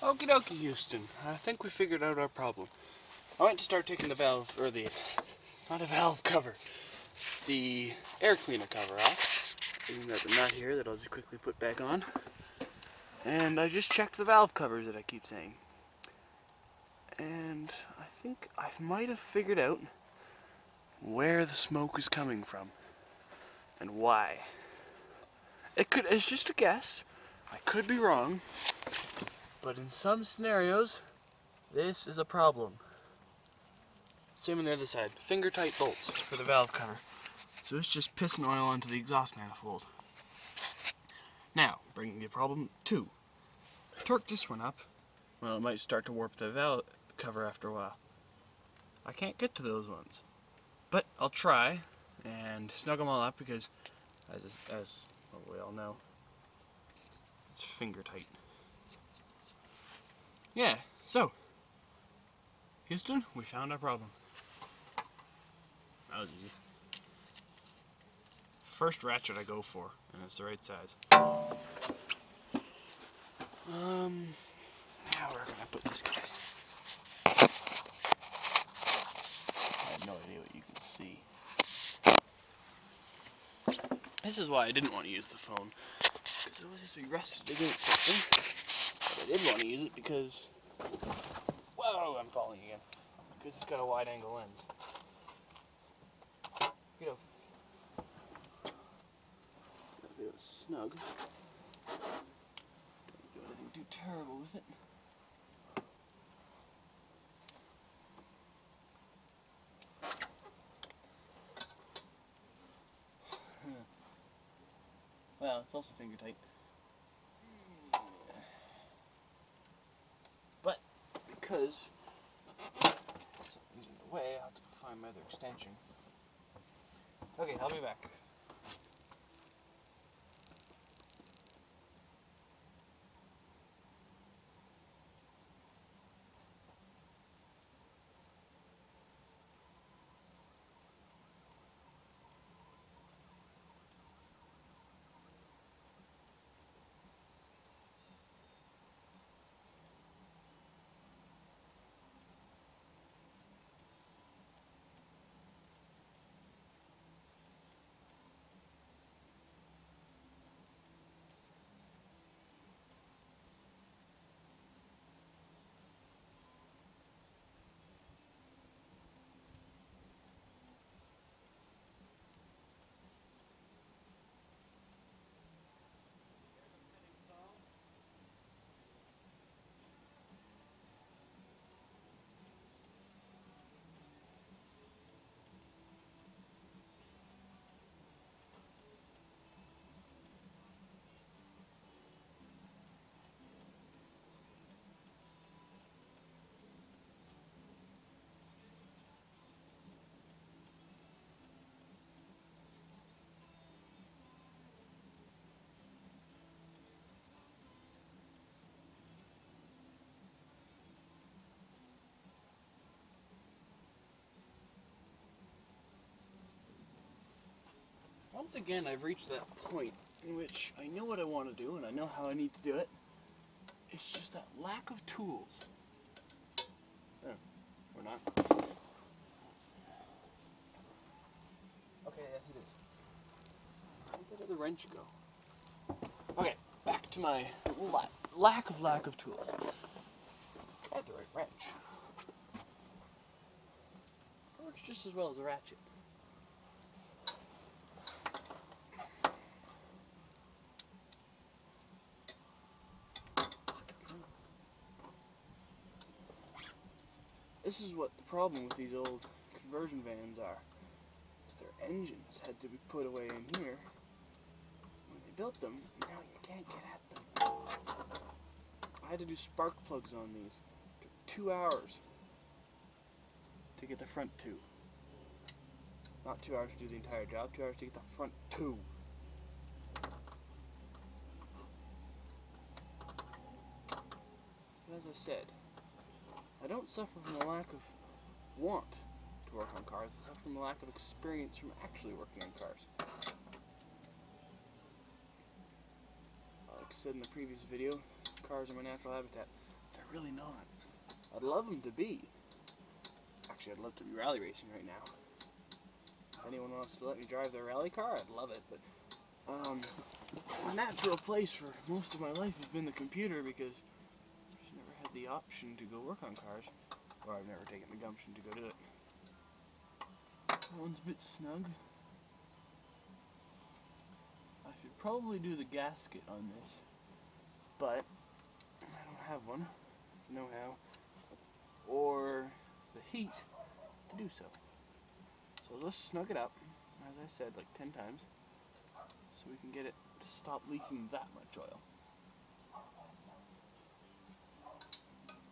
Okie dokie, Houston. I think we figured out our problem. I went to start taking the valve, or the, not a valve cover, the air cleaner cover off. Even got the nut here that I'll just quickly put back on. And I just checked the valve covers that I keep saying. And I think I might have figured out where the smoke is coming from. And why. It's just a guess. I could be wrong. But in some scenarios, this is a problem. Same on the other side. Finger-tight bolts for the valve cover. So it's just pissing oil onto the exhaust manifold. Now, bringing the problem 2. Torque this one up. Well, it might start to warp the valve cover after a while. I can't get to those ones. But I'll try and snug them all up because, as we all know, it's finger-tight. Yeah, so, Houston, we found our problem. That was easy. First ratchet I go for, and it's the right size. Now we're gonna put this guy. I have no idea what you can see. This is why I didn't want to use the phone, because it was just be rusted against something. But I did want to use it because, whoa, I'm falling again. Because it's got a wide-angle lens. You know, gotta be snug. Don't do anything too terrible with it. Well, it's also finger tight. But because something's in the way, I'll have to find my other extension. Okay, I'll be back. Once again, I've reached that point in which I know what I want to do and I know how I need to do it. It's just that lack of tools. Oh, or not. Okay, yes it is. Where'd that other wrench go? Okay, back to my lack of tools. I had the right wrench. It works just as well as a ratchet. This is what the problem with these old conversion vans are. Their engines had to be put away in here when they built them. Now you can't get at them. I had to do spark plugs on these. It took 2 hours to get the front two. Not 2 hours to do the entire job, 2 hours to get the front two. But as I said, I don't suffer from a lack of want to work on cars. I suffer from a lack of experience from actually working on cars. Like I said in the previous video, cars are my natural habitat. really not. I'd love them to be. Actually, I'd love to be rally racing right now. If anyone wants to let me drive their rally car, I'd love it. But the natural place for most of my life has been the computer because I've just never had the option to go work on cars. Or I've never taken the gumption to go do it. That one's a bit snug. I should probably do the gasket on this, but I don't have one. There's no how. Or the heat to do so. So let's snug it up, as I said, like 10 times, so we can get it to stop leaking that much oil.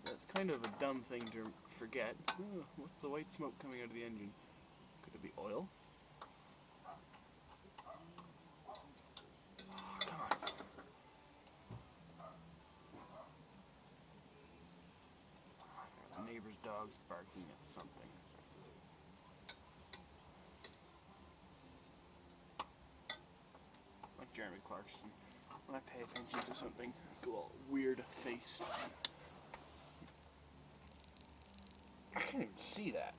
That's kind of a dumb thing to forget. Oh, what's the white smoke coming out of the engine? Could it be oil? Oh, come on. The neighbor's dog's barking at something. Like Jeremy Clarkson. When I pay attention to something, I go all weird-faced. I can't even see that.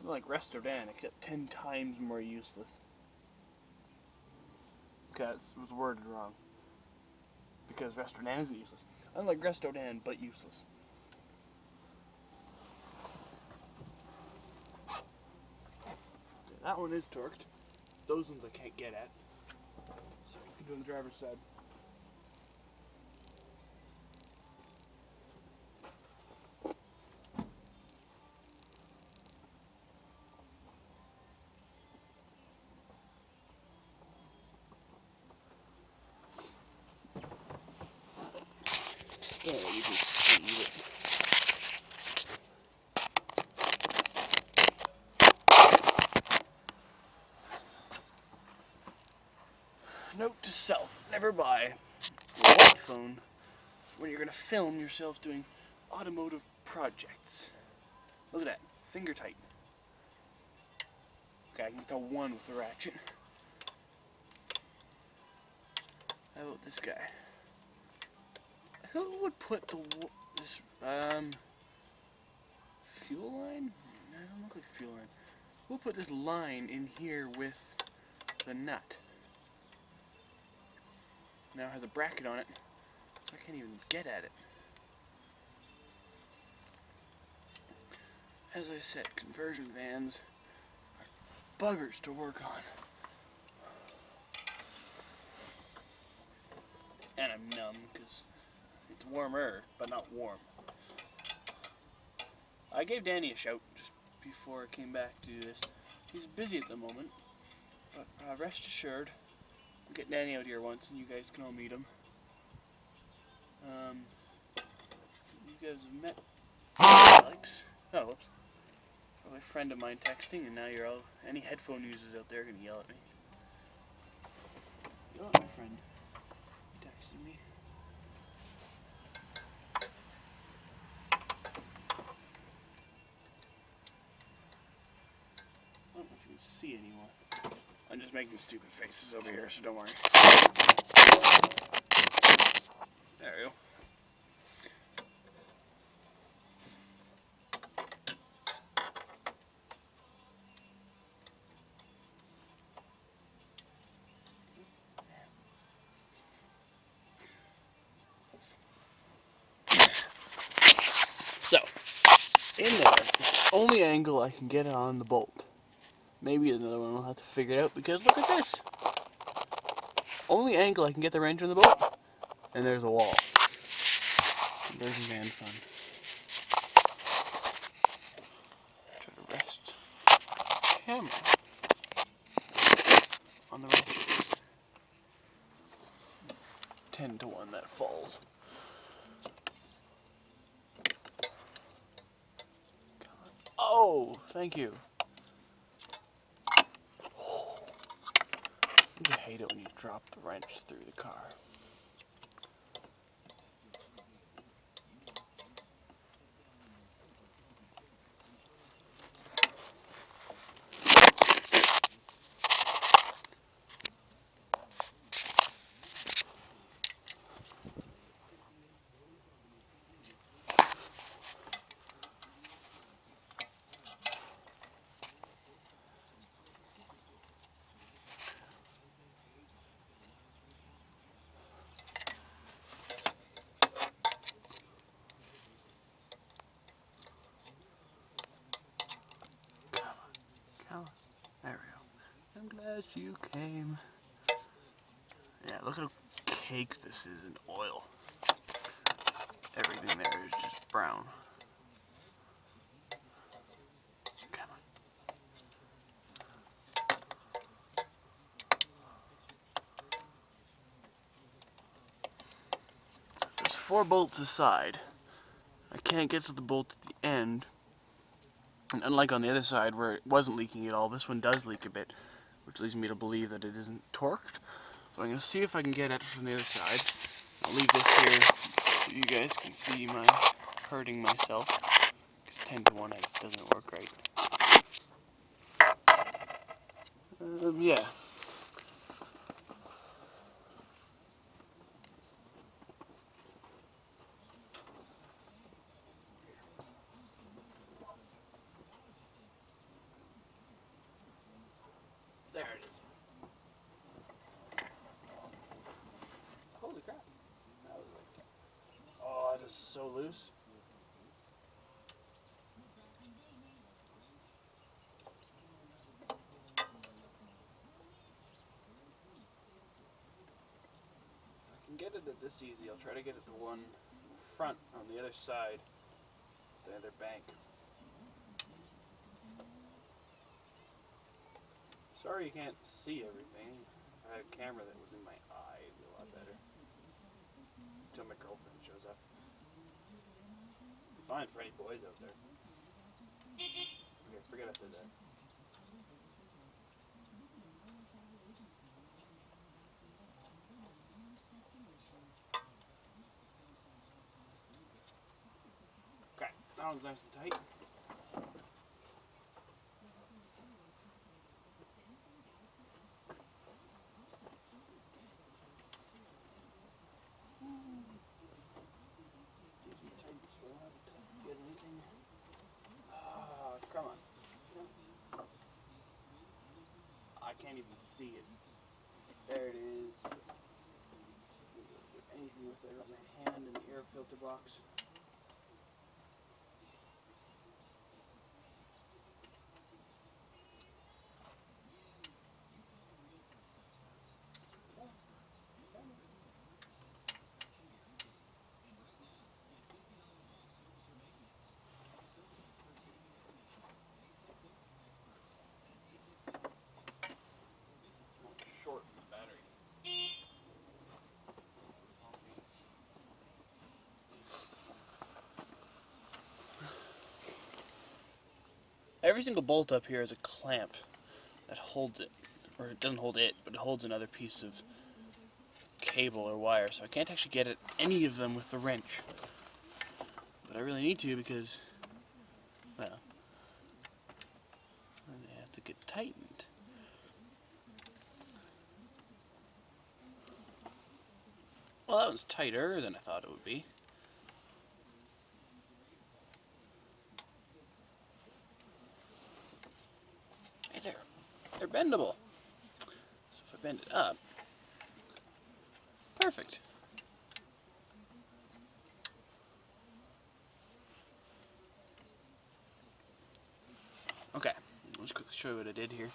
Like Resto Dan, except 10 times more useless. Because it was worded wrong. Because Resto Dan isn't useless. Unlike Resto Dan, but useless. That one is torqued. Those ones I can't get at. So you can do on the driver's side. Yeah, you can see it. Note to self, never buy a white phone when you're going to film yourself doing automotive projects. Look at that, finger tight. Okay, I can get to 1 with the ratchet. How about this guy? Who would put this fuel line? No, it don't look like a fuel line. Who would put this line in here with the nut? Now it has a bracket on it, so I can't even get at it. As I said, conversion vans are buggers to work on. And I'm numb because it's warmer, but not warm. I gave Danny a shout just before I came back to do this. He's busy at the moment, but rest assured, I'll get Danny out here once and you guys can all meet him. You guys have met Alex. Oh, whoops. Probably a friend of mine texting, and now you're all, any headphone users out there are going to yell at me. You're not my friend. You texted me. I don't know if you can see anymore. I'm just making stupid faces over here, so don't worry. There we go. So, in there, only angle I can get it on the bolt. Maybe another one will have to figure it out, because look at this! Only angle I can get the wrench on the bolt, and there's a wall. Conversion van fun. Try to rest the camera on the wrench. 10 to 1 that falls. Oh, thank you. I hate it when you drop the wrench through the car. hell? There we go. I'm glad you came. Yeah, look at how caked this is in oil. Everything there is just brown. Come on. There's 4 bolts aside. I can't get to the bolt at the end. And unlike on the other side where it wasn't leaking at all, this one does leak a bit, which leads me to believe that it isn't torqued. So I'm going to see if I can get at it from the other side. I'll leave this here so you guys can see my hurting myself, because 10 to 1 it doesn't work right. Yeah. There it is. Holy crap. That was like... Oh, it is so loose. I can get it at this easy. I'll try to get it the one in front on the other side, the other bank. Sorry you can't see everything. If I had a camera that was in my eye, it'd be a lot better. Until my girlfriend shows up. Be fine for any boys out there. Okay, forget I said that. Okay, that one's nice and tight. Gives me tight spot to get anything. Ah, come on. I can't even see it. There it is. Maybe I'll do anything with it. I got my hand in the air filter box. Short in the battery. Every single bolt up here is a clamp that holds it. Or it doesn't hold it, but it holds another piece of cable or wire. So I can't actually get at any of them with the wrench. But I really need to because, well, they have to get tightened. Well, that was tighter than I thought it would be. Hey there, they're bendable. So if I bend it up, perfect. Okay, let's quickly show you what I did here.